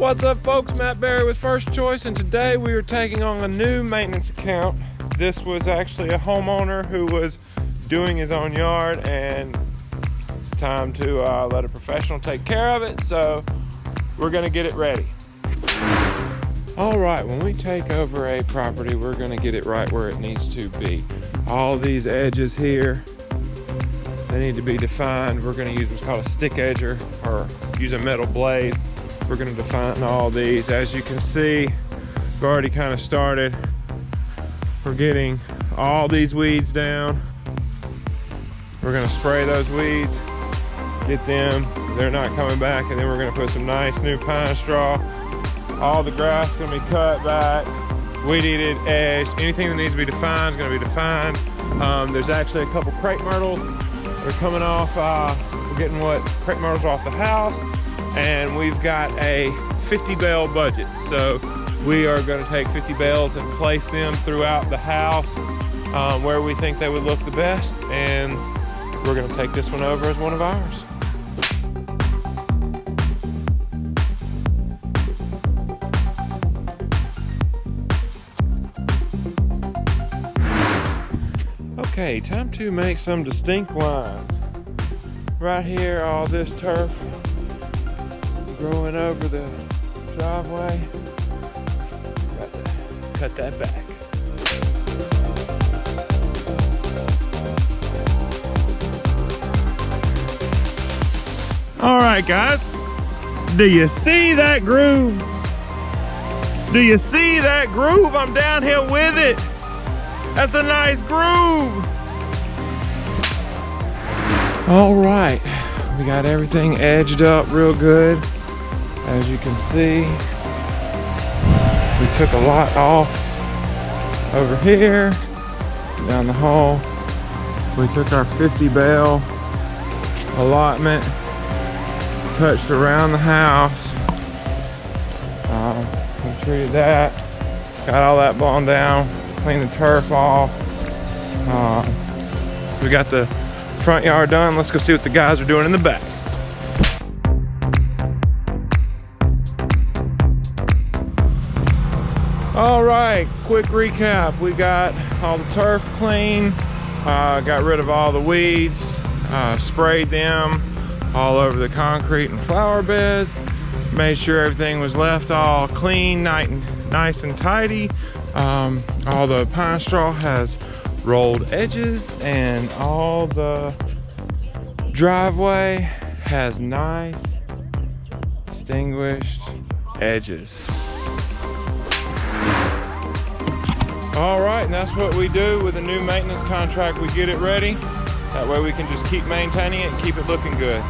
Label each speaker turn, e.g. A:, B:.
A: What's up, folks? Matt Berry with First Choice, and today we are taking on a new maintenance account. This was actually a homeowner who was doing his own yard, and it's time to let a professional take care of it, so we're gonna get it ready. All right, when we take over a property, we're gonna get it right where it needs to be. All these edges here, they need to be defined. We're gonna use what's called a stick edger, or use a metal blade. We're gonna define all these. As you can see, we've already kind of started. We're getting all these weeds down. We're gonna spray those weeds, get them, they're not coming back, and then we're gonna put some nice new pine straw. All the grass is gonna be cut back, weed eated, edged. Anything that needs to be defined is gonna be defined. There's actually a couple crepe myrtles that are coming off. We're getting crepe myrtles off the house, and we've got a 50 bale budget. So we are gonna take 50 bales and place them throughout the house where we think they would look the best, and we're gonna take this one over as one of ours. Okay, time to make some distinct lines. Right here, all this turf growing over the driveway. Got to cut that back. All right, guys, do you see that groove? Do you see that groove? I'm downhill with it. That's a nice groove. All right, we got everything edged up real good. As you can see, we took a lot off over here, down the hall. We took our 50 bale allotment, touched around the house. We treated that, got all that blown down, cleaned the turf off. We got the front yard done. Let's go see what the guys are doing in the back. All right, quick recap. We got all the turf clean, got rid of all the weeds, sprayed them all over the concrete and flower beds, made sure everything was left all clean, nice and tidy. All the pine straw has rolled edges, and all the driveway has nice distinguished edges. All right, and that's what we do with a new maintenance contract. We get it ready. That way we can just keep maintaining it and keep it looking good.